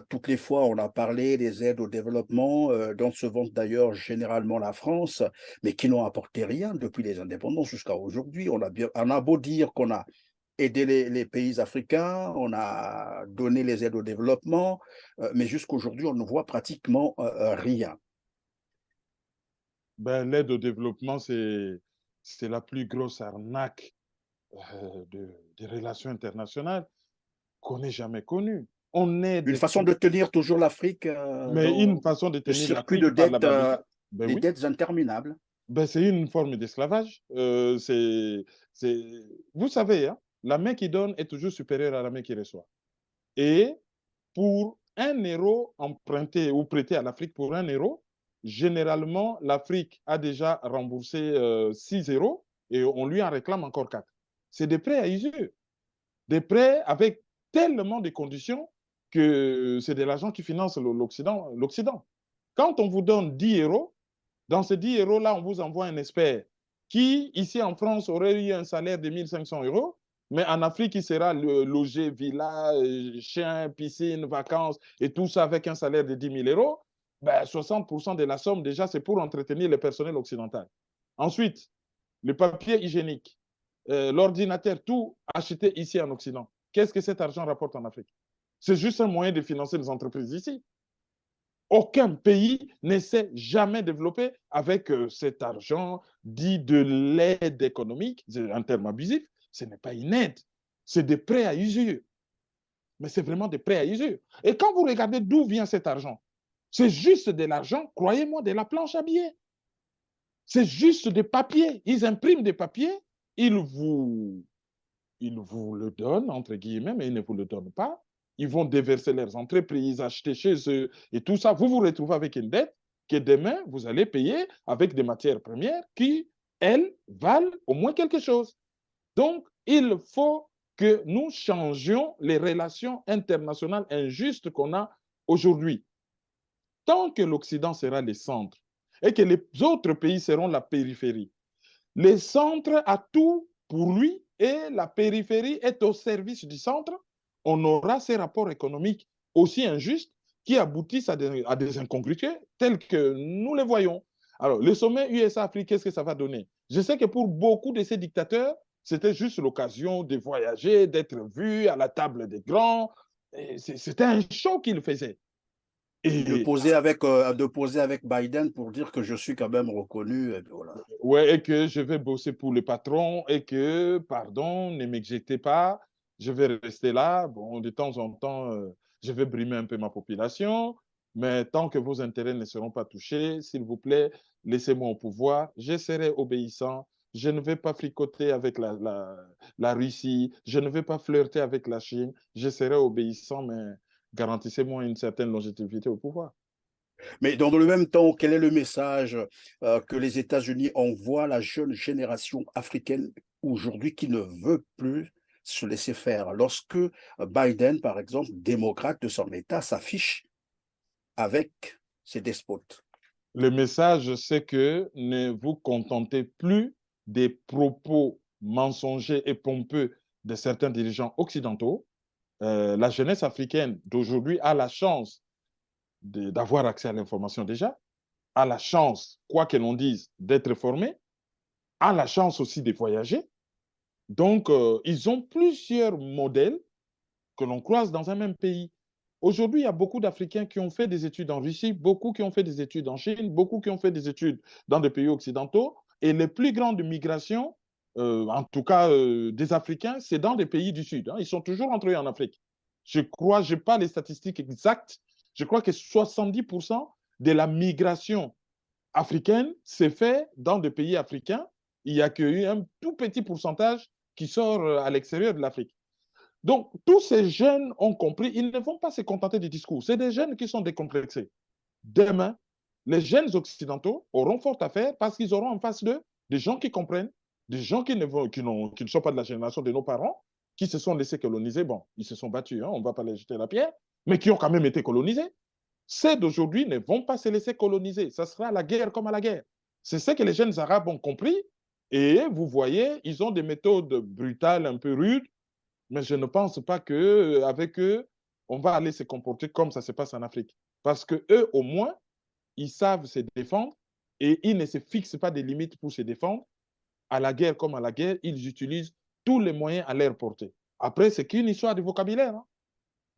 toutes les fois, on a parlé des aides au développement, dont se vante d'ailleurs généralement la France, mais qui n'ont apporté rien depuis les indépendances jusqu'à aujourd'hui. On a beau dire qu'on a aidé les pays africains, on a donné les aides au développement, mais jusqu'aujourd'hui, on ne voit pratiquement rien. Ben, l'aide au développement, c'est la plus grosse arnaque des relations internationales qu'on ait jamais connue. On Une aide, façon de tenir toujours l'Afrique mais une dans façon de le tenir circuit de l'Afrique par la dettes, babysitting. Ben des oui, dettes interminables. ben, c'est une forme d'esclavage. Vous savez, hein, la main qui donne est toujours supérieure à la main qui reçoit. Et pour 1 euro emprunté ou prêté à l'Afrique pour 1 euro, généralement, l'Afrique a déjà remboursé 6 euros et on lui en réclame encore 4. C'est des prêts à usure. Des prêts avec tellement de conditions que c'est de l'argent qui finance l'Occident. Quand on vous donne 10 euros, dans ces 10 euros-là, on vous envoie un expert qui, ici en France, aurait eu un salaire de 1500 euros, mais en Afrique, il sera logé, villa, chien, piscine, vacances et tout ça avec un salaire de 10 000 euros. Ben, 60% de la somme, déjà, c'est pour entretenir le personnel occidental. Ensuite, le papier hygiénique, l'ordinateur, tout acheté ici en Occident. Qu'est-ce que cet argent rapporte en Afrique? C'est juste un moyen de financer les entreprises ici. Aucun pays ne s'est jamais développé avec cet argent dit de l'aide économique, un terme abusif. Ce n'est pas une aide, c'est des prêts à usure. Mais c'est vraiment des prêts à usure. Et quand vous regardez d'où vient cet argent, c'est juste de l'argent, croyez-moi, de la planche à billets. C'est juste des papiers. Ils impriment des papiers, ils vous, ils vous le donnent, entre guillemets, mais ils ne vous le donnent pas. Ils vont déverser leurs entreprises, acheter chez eux et tout ça. Vous vous retrouvez avec une dette que demain, vous allez payer avec des matières premières qui, elles, valent au moins quelque chose. Donc, il faut que nous changions les relations internationales injustes qu'on a aujourd'hui. Tant que l'Occident sera le centre et que les autres pays seront la périphérie, le centre a tout pour lui et la périphérie est au service du centre, on aura ces rapports économiques aussi injustes qui aboutissent à des incongruités telles que nous les voyons. Alors, le sommet USA-Afrique, qu'est-ce que ça va donner? Je sais que pour beaucoup de ces dictateurs, c'était juste l'occasion de voyager, d'être vu à la table des grands. C'était un show qu'ils faisaient. Et De poser avec Biden pour dire que je suis quand même reconnu. Et voilà. ouais, et que je vais bosser pour le patron et que, pardon, ne m'exécutez pas, je vais rester là. Bon, de temps en temps, je vais brimer un peu ma population, mais tant que vos intérêts ne seront pas touchés, s'il vous plaît, laissez-moi au pouvoir. Je serai obéissant, je ne vais pas fricoter avec la Russie, je ne vais pas flirter avec la Chine, je serai obéissant, mais garantissez-moi une certaine longévité au pouvoir. Mais dans le même temps, quel est le message que les États-Unis envoient à la jeune génération africaine aujourd'hui qui ne veut plus se laisser faire? Lorsque Biden, par exemple, démocrate de son État, s'affiche avec ces despotes. Le message, c'est que ne vous contentez plus des propos mensongers et pompeux de certains dirigeants occidentaux. La jeunesse africaine d'aujourd'hui a la chance d'avoir accès à l'information déjà, a la chance, quoi que l'on dise, d'être formée, a la chance aussi de voyager. Donc, ils ont plusieurs modèles que l'on croise dans un même pays. Aujourd'hui, il y a beaucoup d'Africains qui ont fait des études en Russie, beaucoup qui ont fait des études en Chine, beaucoup qui ont fait des études dans des pays occidentaux. Et les plus grandes migrations, en tout cas des Africains, c'est dans des pays du Sud. Hein. Ils sont toujours entrés en Afrique. Je crois, je n'ai pas les statistiques exactes, je crois que 70% de la migration africaine s'est fait dans des pays africains. Il n'y a qu'un tout petit pourcentage qui sort à l'extérieur de l'Afrique. Donc, tous ces jeunes ont compris, ils ne vont pas se contenter du discours. C'est des jeunes qui sont décomplexés. Demain, les jeunes occidentaux auront fort à faire parce qu'ils auront en face d'eux des gens qui comprennent, des gens qui ne sont pas de la génération de nos parents, qui se sont laissés coloniser. Bon, ils se sont battus, hein, on ne va pas les jeter la pierre, mais qui ont quand même été colonisés. Ceux d'aujourd'hui ne vont pas se laisser coloniser. Ça sera la guerre comme à la guerre. C'est ce que les jeunes Arabes ont compris. Et vous voyez, ils ont des méthodes brutales, un peu rudes, mais je ne pense pas qu'avec eux, on va aller se comporter comme ça se passe en Afrique. Parce qu'eux, au moins, ils savent se défendre et ils ne se fixent pas des limites pour se défendre. À la guerre comme à la guerre, ils utilisent tous les moyens à leur portée. Après, c'est qu'une histoire de vocabulaire. Hein.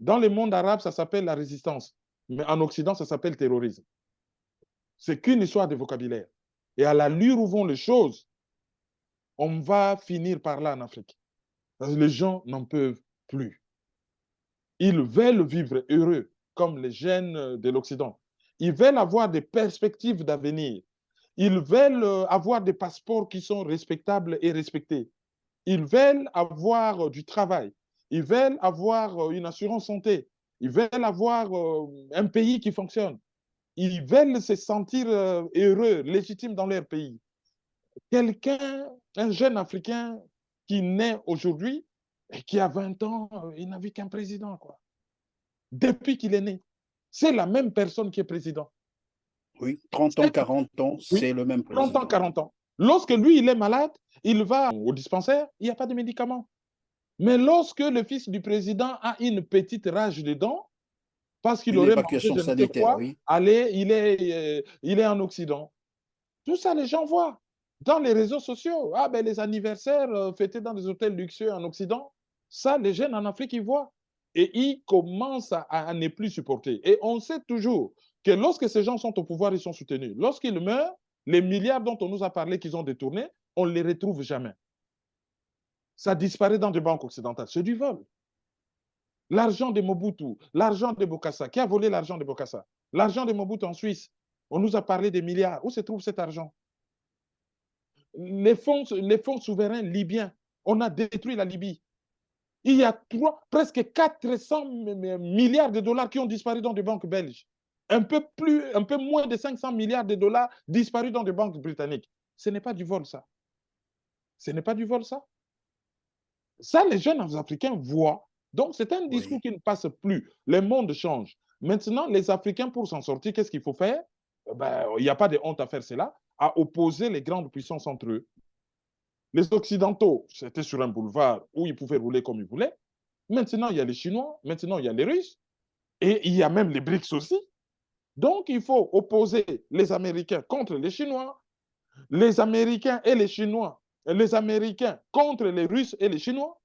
Dans le monde arabe, ça s'appelle la résistance. Mais en Occident, ça s'appelle terrorisme. C'est qu'une histoire de vocabulaire. Et à l'allure où vont les choses, on va finir par là en Afrique. Parce que les gens n'en peuvent plus. Ils veulent vivre heureux, comme les jeunes de l'Occident. Ils veulent avoir des perspectives d'avenir. Ils veulent avoir des passeports qui sont respectables et respectés. Ils veulent avoir du travail. Ils veulent avoir une assurance santé. Ils veulent avoir un pays qui fonctionne. Ils veulent se sentir heureux, légitimes dans leur pays. Quelqu'un, un jeune Africain qui naît aujourd'hui et qui a 20 ans, il n'a vu qu'un président, quoi. Depuis qu'il est né. C'est la même personne qui est président. Oui, 30 ans, 40 ans, Oui, c'est le même 30 ans, président. 40 ans. Lorsque lui, il est malade, il va au dispensaire, il n'y a pas de médicaments. Mais lorsque le fils du président a une petite rage de dents, parce qu'il Une aurait mangé évacuation je ne sais sanitaire, quoi, oui. allez, il est en Occident. Tout ça, les gens voient. Dans les réseaux sociaux, ah ben, les anniversaires fêtés dans des hôtels luxueux en Occident, ça, les jeunes en Afrique, ils voient. Et ils commencent à ne plus supporter. Et on sait toujours que lorsque ces gens sont au pouvoir, ils sont soutenus. Lorsqu'ils meurent, les milliards dont on nous a parlé qu'ils ont détournés, on ne les retrouve jamais. Ça disparaît dans des banques occidentales. C'est du vol. L'argent de Mobutu, l'argent de Bokassa. Qui a volé l'argent de Bokassa? L'argent de Mobutu en Suisse. On nous a parlé des milliards. Où se trouve cet argent? Les fonds souverains libyens. On a détruit la Libye. Il y a presque 400 milliards de dollars qui ont disparu dans des banques belges. Un peu moins de 500 milliards de dollars disparus dans des banques britanniques. Ce n'est pas du vol, ça. Ce n'est pas du vol, ça. Ça, les jeunes Africains voient. Donc, c'est un discours Oui, qui ne passe plus. Le monde change. Maintenant, les Africains, pour s'en sortir, qu'est-ce qu'il faut faire? Ben, il n'y a pas de honte à faire cela, à opposer les grandes puissances entre eux. Les Occidentaux, c'était sur un boulevard où ils pouvaient rouler comme ils voulaient. Maintenant, il y a les Chinois, maintenant, il y a les Russes, et il y a même les BRICS aussi. Donc, il faut opposer les Américains contre les Chinois, les Américains et les Chinois, les Américains contre les Russes et les Chinois,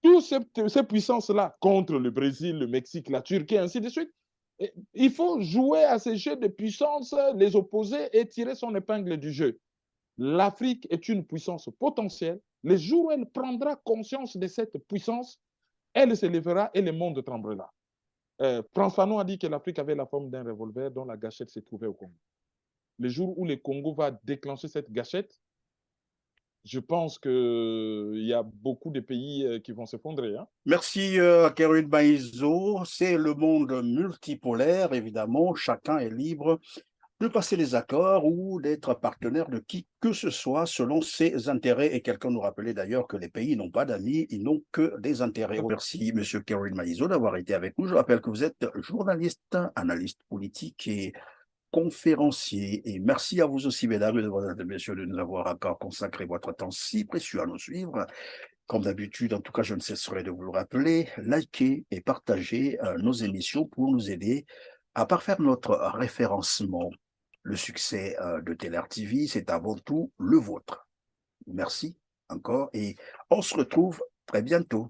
toutes ces puissances-là contre le Brésil, le Mexique, la Turquie, ainsi de suite. Et il faut jouer à ces jeux de puissance, les opposer et tirer son épingle du jeu. L'Afrique est une puissance potentielle. Les jours où elle prendra conscience de cette puissance, elle se lèvera et le monde tremblera. François Fanon a dit que l'Afrique avait la forme d'un revolver dont la gâchette se trouvait au Congo. Le jour où le Congo va déclencher cette gâchette, je pense qu'il y a beaucoup de pays qui vont s'effondrer. Hein. Merci, Kérin Maïzo. C'est le monde multipolaire, évidemment. Chacun est libre de passer des accords ou d'être partenaire de qui que ce soit selon ses intérêts. Et quelqu'un nous rappelait d'ailleurs que les pays n'ont pas d'amis, ils n'ont que des intérêts. Merci, Monsieur Kérin Maïzo, d'avoir été avec nous. Je rappelle que vous êtes journaliste, analyste politique et conférencier. Et merci à vous aussi, mesdames et messieurs, de nous avoir encore consacré votre temps si précieux à nous suivre. Comme d'habitude, en tout cas, je ne cesserai de vous le rappeler, likez et partagez nos émissions pour nous aider à parfaire notre référencement. Le succès de Teler TV, c'est avant tout le vôtre. Merci encore et on se retrouve très bientôt.